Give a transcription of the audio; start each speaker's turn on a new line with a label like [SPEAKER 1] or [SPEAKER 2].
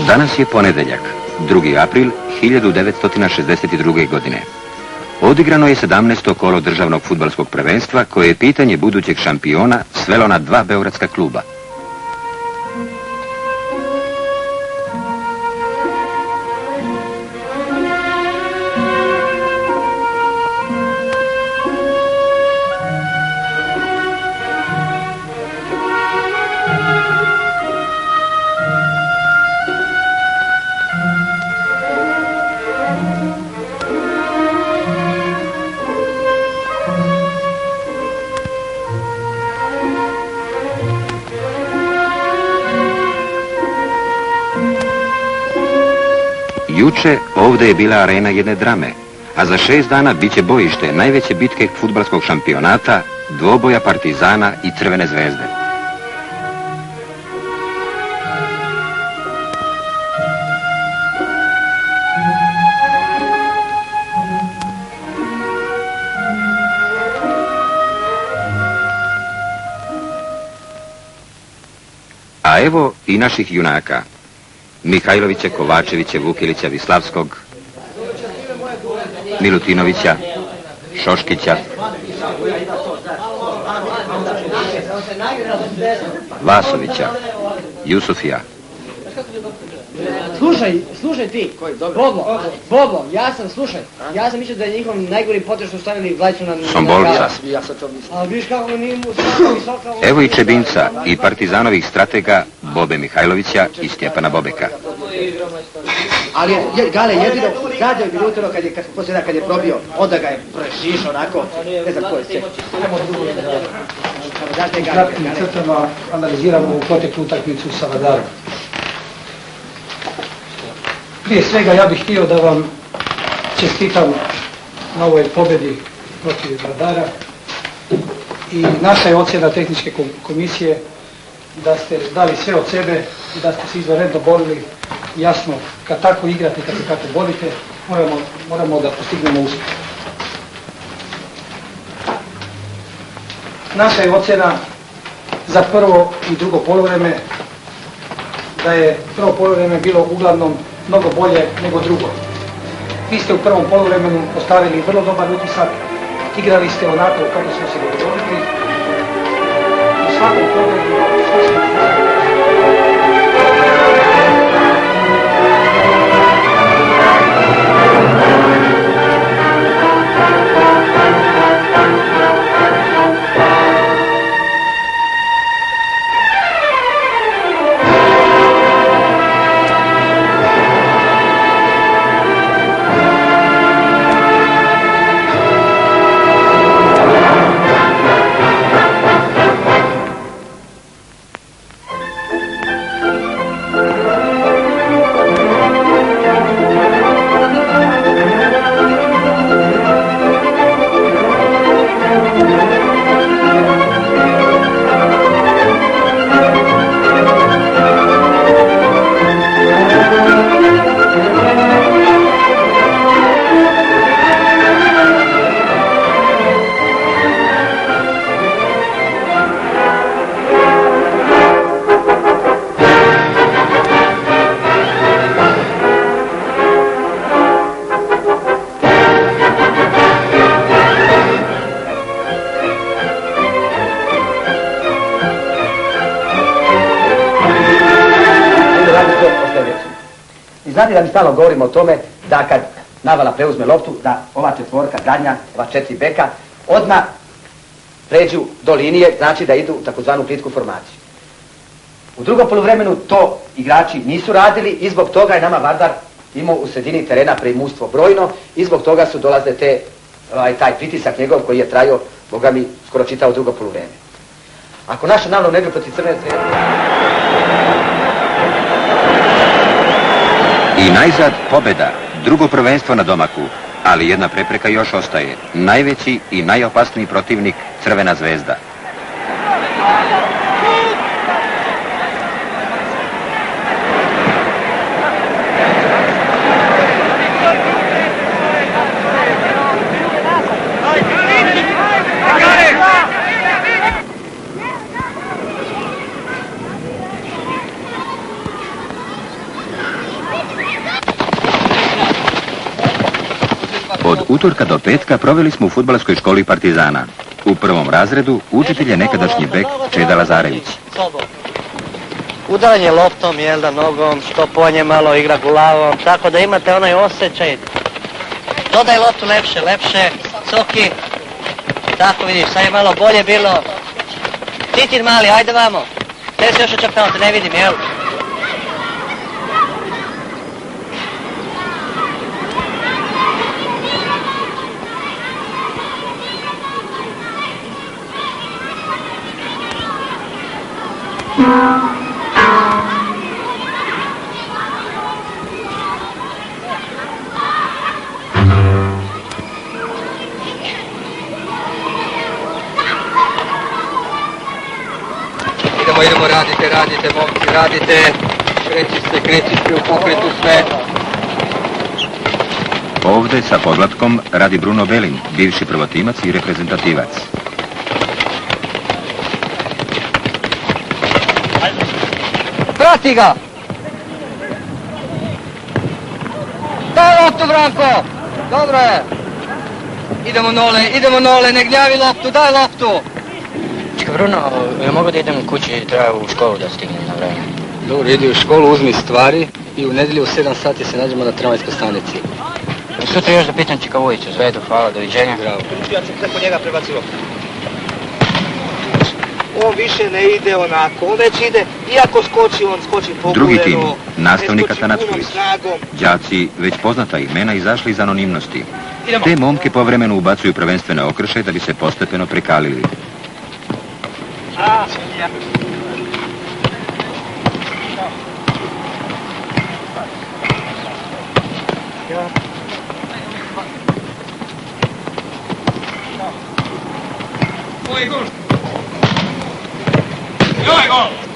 [SPEAKER 1] Danas je ponedeljak, 2. april 1962. godine. Odigrano je 17. kolo državnog fudbalskog prvenstva koje je pitanje budućeg šampiona svelo na 2 beogradska kluba. Juče ovdje je bila arena jedne drame, a za 6 dana bit će bojište najveće bitke fudbalskog šampionata, dvoboja Partizana i Crvene zvezde. A evo i naših junaka. Mihajlovića, Kovačevića, Vukilića, Vislavskog, Milutinovića, Šoškića, Vasovića, Jusufija.
[SPEAKER 2] Slušaj ti, Boblo, ja sam mislio da je njihov najgori potez što stavili Vlajcu na...
[SPEAKER 1] Sombolca.
[SPEAKER 2] Ali viš kako nije mu...
[SPEAKER 1] Evo i Čebinca i partizanovih stratega Bobe Mihajlovića i Stjepana Bobeka.
[SPEAKER 2] Ali, Gale, jedino, gađao mi Lutero kad je probio, onda ga je prešišao onako, ne znam ko je sve.
[SPEAKER 3] U kratkim crtama analiziramo u proteklu utakmicu sa Vadarom. Prije svega ja bih htio da vam čestitam na ovoj pobjedi protiv Vardara i naša je ocjena tehničke komisije da ste dali sve od sebe i da ste se izvanredno borili. Jasno, kad tako igrate, kad se tako borite, moramo da postignemo uspjeh. Naša je ocjena za prvo i drugo poluvreme da je prvo poluvreme bilo uglavnom mnogo bolje nego drugo. Vi ste u prvom poluvremenu ostavili vrlo dobar utisak, igrali ste onako kako smo se dogovorili. U svakom pogledu sve smo
[SPEAKER 2] znate da mi stalno govorimo o tome da kad Navala preuzme loptu, da ova četvorka, zadnja, ova 4 beka, odmah pređu do linije, znači da idu u takozvanu plitku formaciju. U drugom poluvremenu to igrači nisu radili i zbog toga je nama Vardar imao u sredini terena preimущstvo brojno i zbog toga su dolaze taj pritisak njegov koji je trajao, Boga mi, skoro čitao drugo poluvreme. Ako naša Navla ne igra protiv Crvene zvezde...
[SPEAKER 1] I najzad pobjeda, drugo prvenstvo na domaku, ali jedna prepreka još ostaje. Najveći i najopasniji protivnik Crvena zvezda. Od utorka do petka proveli smo u fudbalskoj školi Partizana. U prvom razredu učitelj je nekadašnji bek Čeda Lazarević.
[SPEAKER 4] Udaranje loptom, jel da, nogom, štopanje malo, igra glavom, tako da imate onaj osjećaj. Dodaj loptu lepše, coki. Tako vidiš, sad je malo bolje bilo. Titin mali, ajde vamo. Te se još očekao, te ne vidim, jel?
[SPEAKER 5] Idemo, radite, momci, radite. Kreći se, u pokretu sve.
[SPEAKER 1] Ovdje sa podlatkom radi Bruno Belin, bivši prvotimac i reprezentativac.
[SPEAKER 4] Prati ga! Daj loptu, Branko! Dobro je!
[SPEAKER 5] Idemo nole, ne gnjavi loptu, daj loptu!
[SPEAKER 6] Bruno, ja mogu da idem kući, treba u školu da stignem na vreme.
[SPEAKER 5] Dobro, idi u školu, uzmi stvari i u nedjelju u 7 sati se nađemo na tramvajskoj stanici.
[SPEAKER 6] Sutra još da pitam Čika Vujića, Zvedu, hvala, doviđenja.
[SPEAKER 5] Bravo.
[SPEAKER 2] Ja ću preko njega prebaciti loptu. On više ne ide onako, on već ide, iako skoči, on skoči pogureno.
[SPEAKER 1] Drugi tim, nastavnik
[SPEAKER 2] ne skoči
[SPEAKER 1] Atanacković.
[SPEAKER 2] punom snagom.
[SPEAKER 1] Đaci, već poznata imena, izašli iz anonimnosti. Te momke povremeno ubacuju prvenstvene okršaje da bi se postepeno prekalili.
[SPEAKER 5] Ovo je gol!